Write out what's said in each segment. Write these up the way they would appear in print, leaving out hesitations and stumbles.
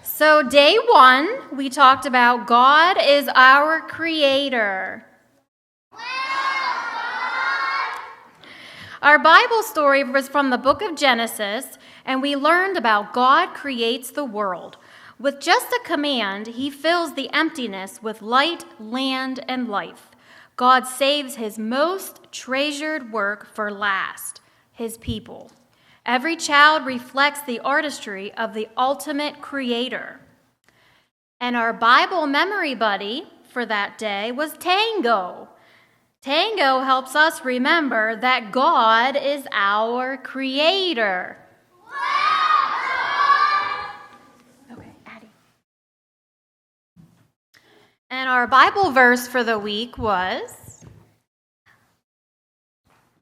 So day 1, we talked about God is our creator. Our Bible story was from the book of Genesis, and we learned about God creates the world. With just a command, he fills the emptiness with light, land, and life. God saves his most treasured work for last, his people. Every child reflects the artistry of the ultimate creator. And our Bible memory buddy for that day was Tango. Tango helps us remember that God is our creator. Okay, Addie. And our Bible verse for the week was,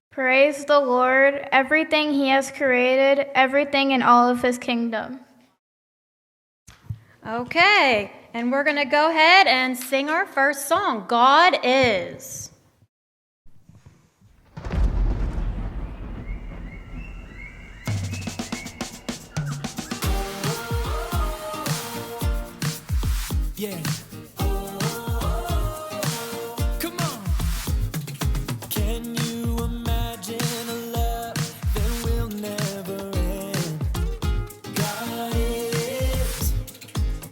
Praise the Lord, everything he has created, everything in all of his kingdom. Okay, and we're going to go ahead and sing our first song, God Is. Yeah. Come on. Can you imagine a love that will never end? God is.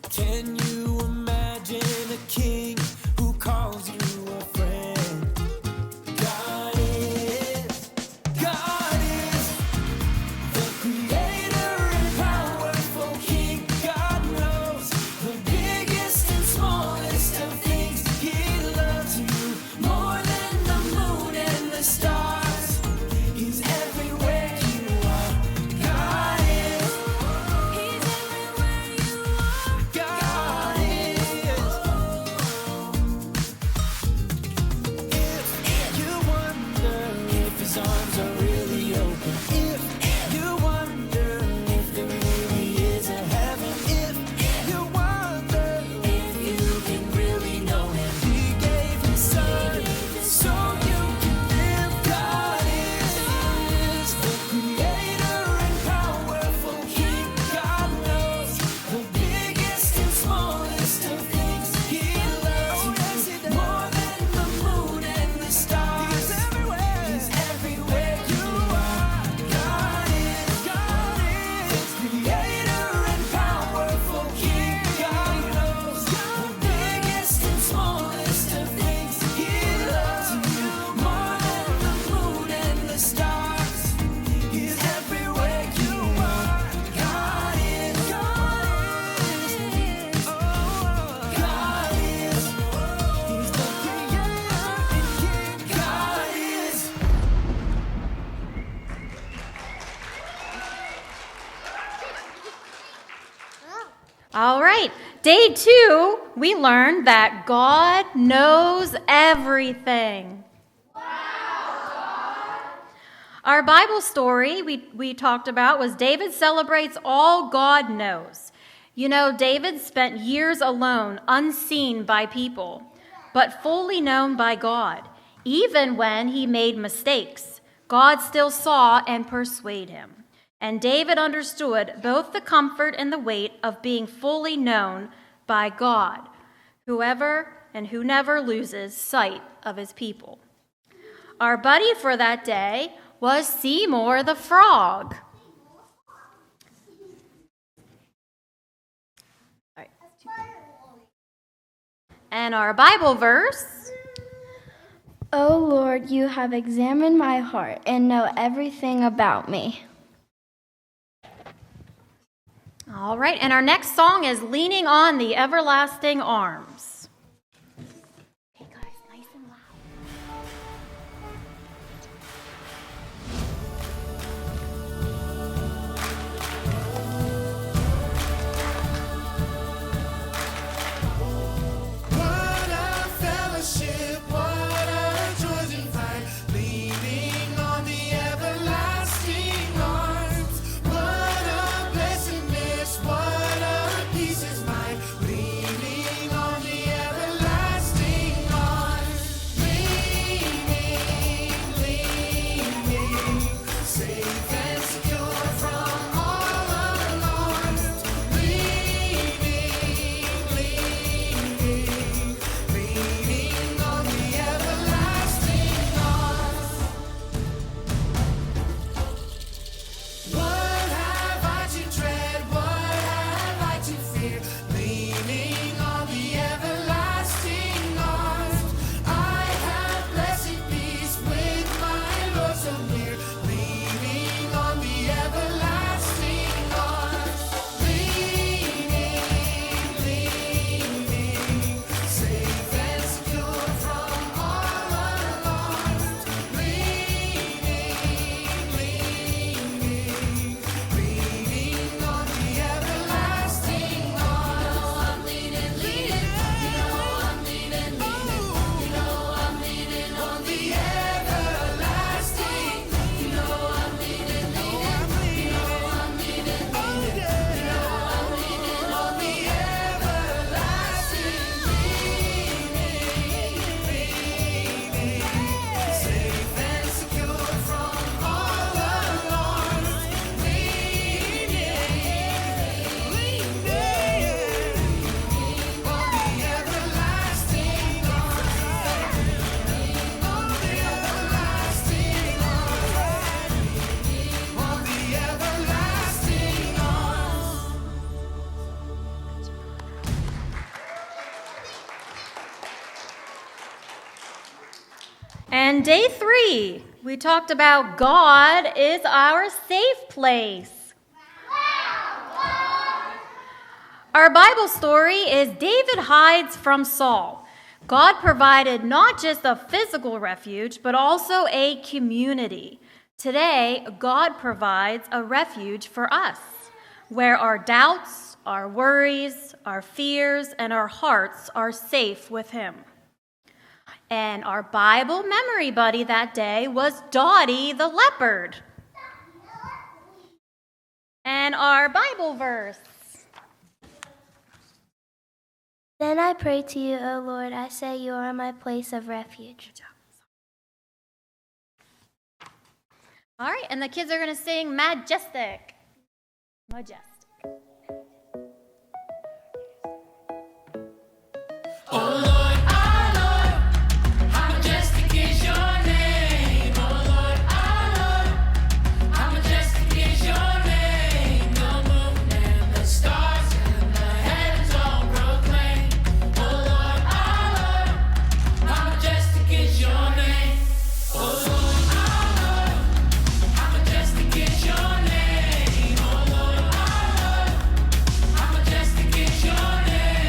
Can you imagine a king who calls you a friend? God is. God is the creator and powerful king. God knows the biggest and smallest of things. He loves you more than the moon and the stars. He's everywhere you are. God is. He's everywhere you are. God is. If you wonder if his arms are really open, if you wonder if there really is a heaven, if you wonder if you can really know him, he gave his son so you can live. God is the creator and powerful king. God knows the biggest and smallest of things. He loves you more than the moon and the stars. He's everywhere. He's everywhere you are. God is the creator and powerful king. God knows the biggest and smallest of things. He loves you more than the moon and the stars. He's everywhere you are. God is. Oh, God is. He's the creator and king. God is. All right, day 2, we learned that God knows everything. Our Bible story we talked about was David celebrates all God knows. You know, David spent years alone, unseen by people, but fully known by God. Even when he made mistakes, God still saw and persuaded him. And David understood both the comfort and the weight of being fully known by God, who never loses sight of his people. Our buddy for that day was Seymour the frog. And our Bible verse, O Lord, you have examined my heart and know everything about me. all right, and our next song is Leaning on the Everlasting Arms. Hey guys, nice and loud. What a fellowship, what a joy divine, leaning on the everlasting arms. What a blessedness, what a peace is mine, leaning on the And day 3, we talked about God is our safe place. Our Bible story is David hides from Saul. God provided not just a physical refuge, but also a community. Today, God provides a refuge for us, where our doubts, our worries, our fears, and our hearts are safe with Him. And our Bible memory buddy that day was Dottie the leopard. And our Bible verse. Then I pray to you, O Lord, I say you are my place of refuge. All right, and the kids are going to sing Majestic. Majestic. Oh Lord, our Lord, how majestic is your name. Oh Lord, our Lord, how majestic is your name. The moon and the stars and the heavens all proclaim. Oh Lord, our Lord, how majestic is your name. Oh Lord, our Lord, how majestic is your name. Oh Lord, our Lord, how majestic is your name.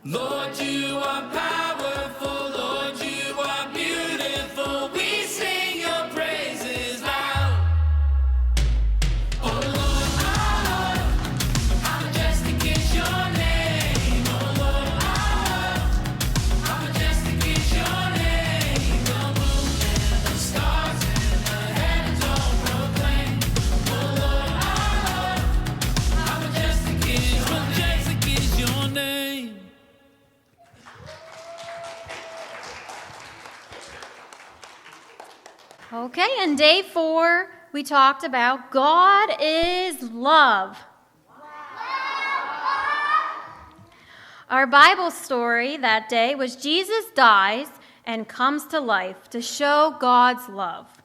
Lord, you are powerful, Lord, you are beautiful. We sing your praises loud. Oh Lord, our Lord, how majestic is your name. Oh Lord, our Lord, how majestic is your name. The moon and the stars and the heavens all proclaim. Oh Lord, our Lord, how majestic is your name. Okay, and day 4, we talked about God is love. Our Bible story that day was Jesus dies and comes to life to show God's love.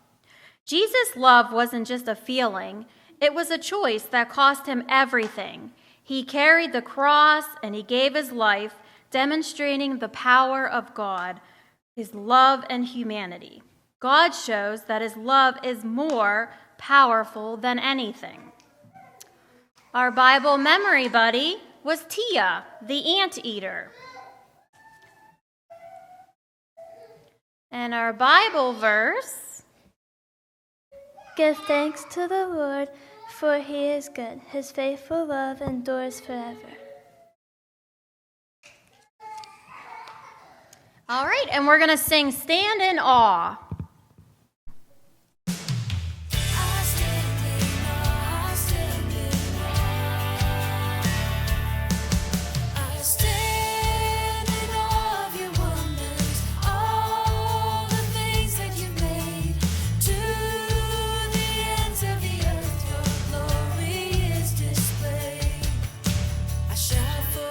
Jesus' love wasn't just a feeling, it was a choice that cost him everything. He carried the cross and he gave his life, demonstrating the power of God, his love and humanity. God shows that his love is more powerful than anything. Our Bible memory buddy was Tia, the anteater. And our Bible verse: Give thanks to the Lord, for he is good. His faithful love endures forever. All right, and we're going to sing Stand in Awe. Shout for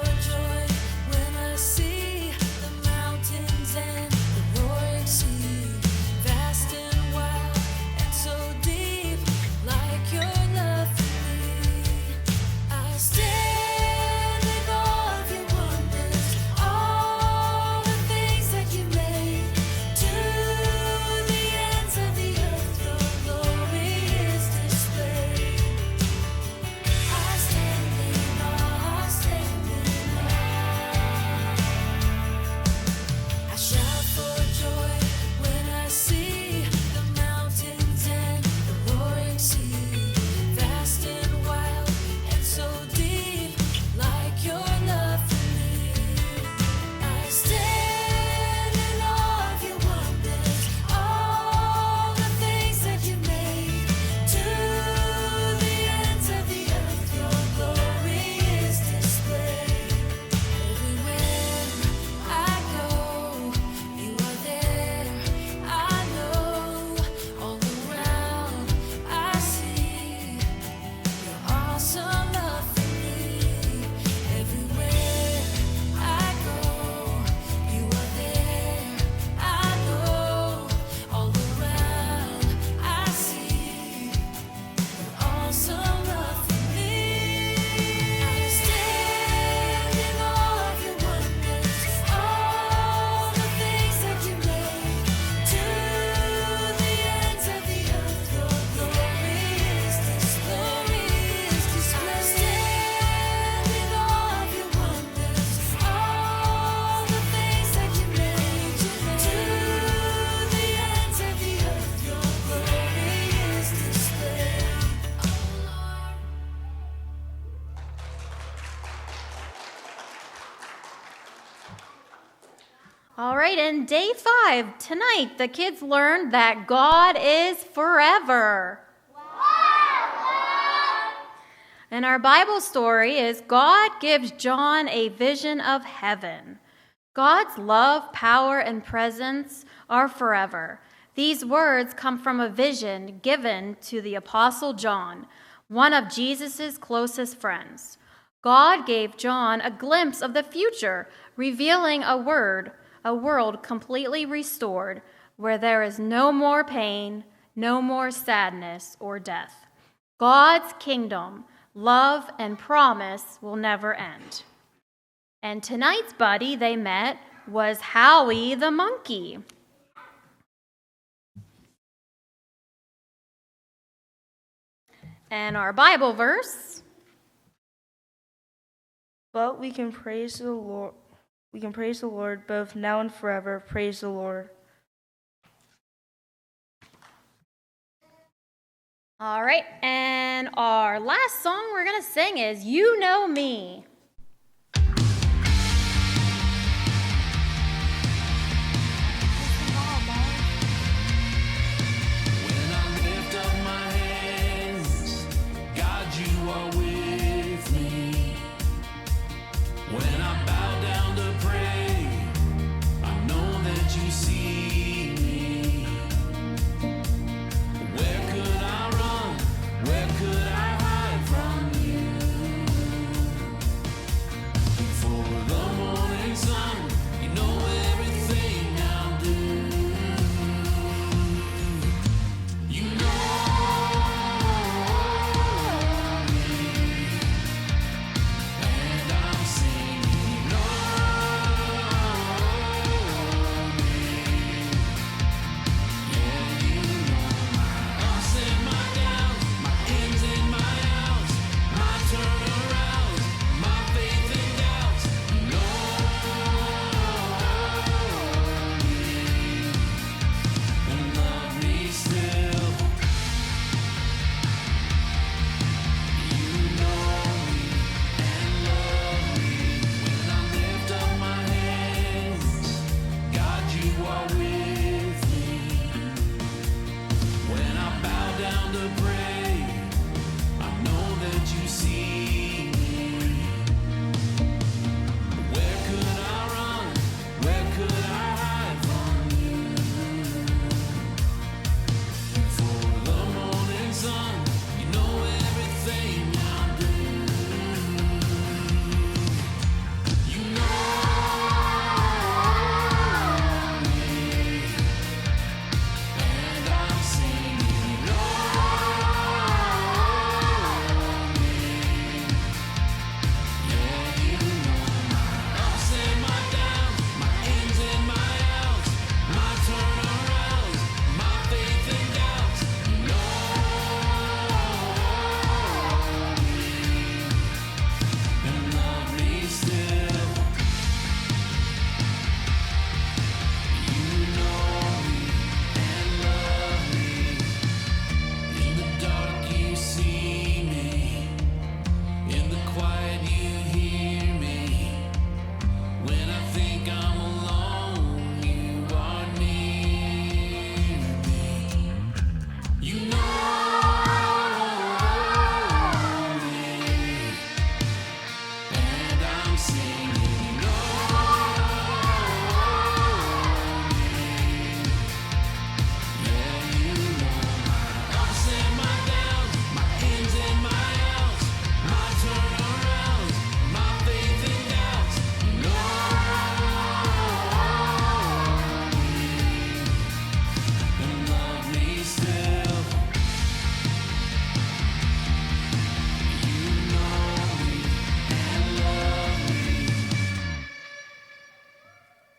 All right, and day 5, tonight, the kids learned that God is forever. And our Bible story is God gives John a vision of heaven. God's love, power, and presence are forever. These words come from a vision given to the Apostle John, one of Jesus' closest friends. God gave John a glimpse of the future, revealing a world completely restored, where there is no more pain, no more sadness or death. God's kingdom, love, and promise will never end. And tonight's buddy they met was Howie the monkey. And our Bible verse. But we can praise the Lord. We can praise the Lord both now and forever. Praise the Lord. All right, and our last song we're going to sing is You Know Me. Sing.